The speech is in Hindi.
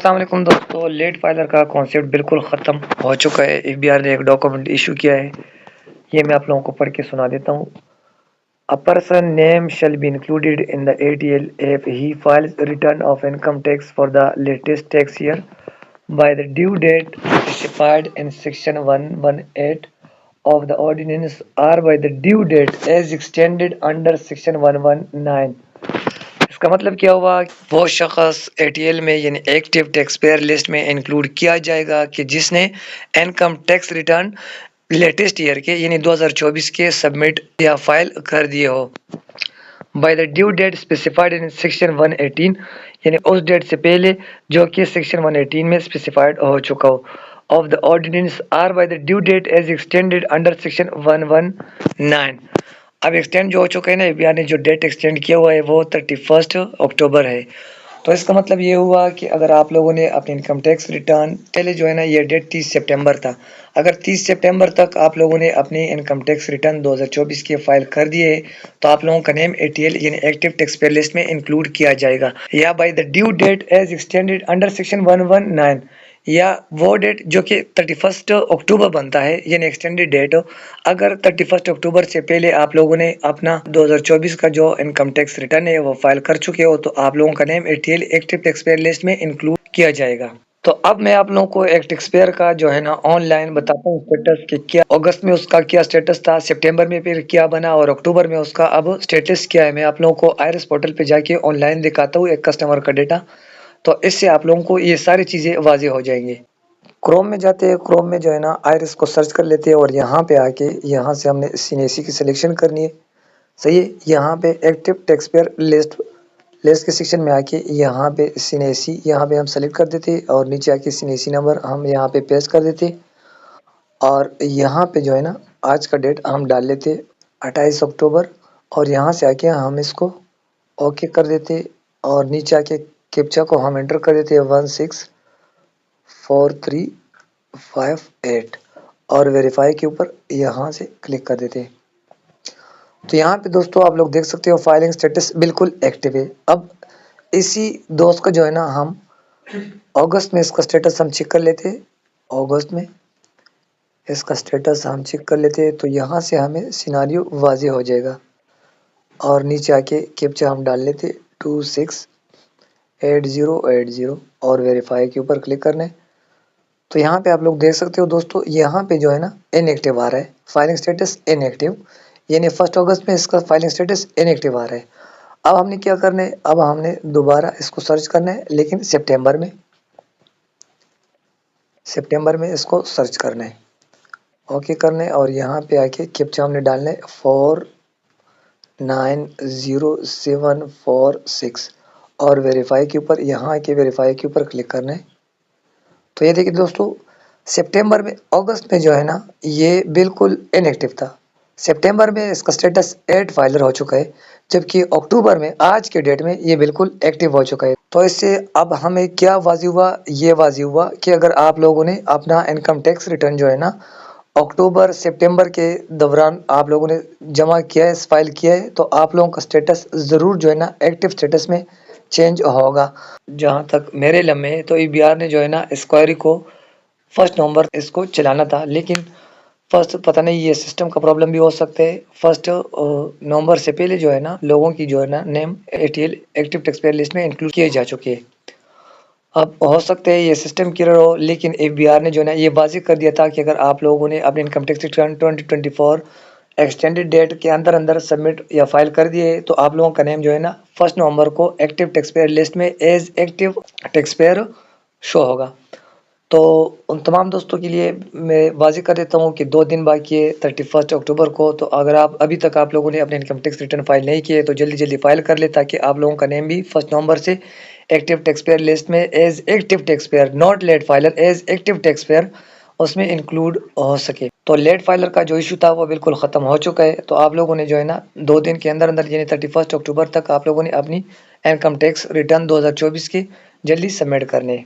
अस्सलाम वालेकुम दोस्तों, लेट फाइलर का कॉन्सेप्ट बिल्कुल ख़त्म हो चुका है। एफबीआर ने एक डॉक्यूमेंट इशू किया है, ये मैं आप लोगों को पढ़ के सुना देता हूँ। A person name shall be included in the ATL if he files return of income tax for the latest tax year by the due date specified in section 118 of the ordinance or by the due date as extended under section 119। इसका मतलब क्या हुआ? वो शख्स ATL में यानी एक्टिव टैक्स पेयर लिस्ट में इंक्लूड किया जाएगा कि जिसने income tax return latest year के यानी 2024 के सबमिट या फाइल कर दिए हो by the due date specified in section 118 यानी उस डेट से पहले जो कि सेक्शन 118 में स्पेसिफाइड हो चुका हो of the ordinance or by the due date as extended under section 119। अब एक्सटेंड जो हो चुका है ना, एफबीआर ने जो डेट एक्सटेंड किया हुआ है वो 31 अक्टूबर है। तो इसका मतलब ये हुआ कि अगर आप लोगों ने अपने इनकम टैक्स रिटर्न पहले जो है ना, ये डेट 30 सितंबर था। अगर 30 सितंबर तक आप लोगों ने अपने इनकम टैक्स रिटर्न 2024 के फाइल कर दिए तो आप लोगों का नेम ATL यानी एक्टिव टैक्स पेयर लिस्ट में इंक्लूड किया जाएगा, या by the due date as extended under section 119, या वो डेट जो कि 31 अक्टूबर बनता है यानी एक्सटेंडेड डेट हो। अगर 31 अक्टूबर से पहले आप लोगों ने अपना 2024 का जो इनकम टैक्स रिटर्न है वो फाइल कर चुके हो तो आप लोगों का name ATL active taxpayer list में इंक्लूड किया जाएगा। तो अब मैं आप लोगों को एक टैक्स पेयर का जो है ना ऑनलाइन बताता हूँ स्टेटस कि क्या अगस्त में उसका क्या स्टेटस था, सितंबर में फिर क्या बना और अक्टूबर में उसका अब स्टेटस क्या है। मैं आप लोगों को आयरस पोर्टल पे जाके ऑनलाइन दिखाता हूँ एक कस्टमर का डेटा, तो इससे आप लोगों को ये सारी चीज़ें वाज़ेह हो जाएंगी। क्रोम में जाते हैं, क्रोम में जो है ना आयरस को सर्च कर लेते हैं और यहाँ पे आके यहाँ से हमने सीनेसी की सिलेक्शन करनी है। सही है, यहाँ पे एक्टिव टैक्स पेयर लिस्ट के सेक्शन में आके यहाँ पे सीनेसी यहाँ पे हम सेलेक्ट कर देते और नीचे आके सीनेसी नंबर हम यहाँ पे पेस्ट कर देते और यहाँ पे जो है ना आज का डेट हम डाल लेते 28 अक्टूबर और यहाँ से आके हम इसको ओके कर देते और नीचे आके कैप्चा को हम एंटर कर देते 164358 और वेरीफाई के ऊपर यहाँ से क्लिक कर देते हैं। तो यहाँ पे दोस्तों आप लोग देख सकते हो फाइलिंग स्टेटस बिल्कुल एक्टिव है। अब इसी दोस्त का जो है ना हम अगस्त में इसका स्टेटस हम चेक कर लेते हैं, अगस्त में इसका स्टेटस हम चेक कर लेते हैं तो यहाँ से हमें सिनारियो वाज़ेह हो जाएगा और नीचे आके कैप्चा हम डाल लेते 268080 और वेरीफाई के ऊपर क्लिक करना है। तो यहाँ पे आप लोग देख सकते हो दोस्तों, यहाँ पे जो है ना इनएक्टिव आ रहा है, फाइलिंग स्टेटस इनएक्टिव, यानी 1 अगस्त में इसका फाइलिंग स्टेटस इनएक्टिव आ रहा है। अब हमने क्या करना है, अब हमने दोबारा इसको सर्च करना है लेकिन सितंबर में इसको सर्च करना है, ओके करना है और यहाँ पे आके कैप्चा हमने डालना है 490746 और वेरीफाई के ऊपर यहाँ आके वेरीफाई के ऊपर क्लिक करना है। तो ये देखिए दोस्तों, सितंबर में अगस्त में जो है ना ये बिल्कुल इनएक्टिव था, सितंबर में इसका स्टेटस एड फाइलर हो चुका है, जबकि अक्टूबर में आज के डेट में ये बिल्कुल एक्टिव हो चुका है। तो इससे अब हमें क्या वाज़ेह हुआ, ये वाज़ेह हुआ कि अगर आप लोगों ने अपना इनकम टैक्स रिटर्न जो है ना अक्टूबर सितंबर के दौरान आप लोगों ने जमा किया है, फाइल किया है, तो आप लोगों का स्टेटस ज़रूर जो है ना एक्टिव स्टेटस में चेंज होगा। जहाँ तक मेरे लम्हे है तो एफबीआर ने जो है ना इस क्वेरी को 1 नवंबर इसको चलाना था, लेकिन फर्स्ट पता नहीं ये सिस्टम का प्रॉब्लम भी हो सकता है। 1 नवंबर से पहले जो है ना लोगों की जो है ना name ATL active taxpayer list में इंक्लूड किए जा चुके हैं। अब हो सकता है ये सिस्टम क्लियर हो, लेकिन एफबीआर ने जो है ना ये वाज़ेह कर दिया था कि अगर आप लोगों ने अपने income tax return 2024 extended date के अंदर सबमिट या फाइल कर दिए तो आप लोगों का नेम जो है ना 1 नवंबर को एक्टिव टैक्स पेयर लिस्ट में as active taxpayer show होगा। तो उन तमाम दोस्तों के लिए मैं वाज़ेह कर देता हूँ कि 2 दिन बाकी है 31 अक्टूबर को। तो अगर आप अभी तक आप लोगों ने अपने इनकम टैक्स रिटर्न फाइल नहीं किए तो जल्दी फाइल कर ले, ताकि आप लोगों का नेम भी 1 नवंबर से एक्टिव टैक्स पेयर लिस्ट में as active taxpayer, not late filer, as active taxpayer उसमें इंक्लूड हो सके। तो लेट फाइलर का जो इशू था वो बिल्कुल ख़त्म हो चुका है। तो आप लोगों ने जो है ना 2 दिन के अंदर यानी 31 अक्टूबर तक आप लोगों ने अपनी इनकम टैक्स रिटर्न 2024 की जल्दी सबमिट करने हैं।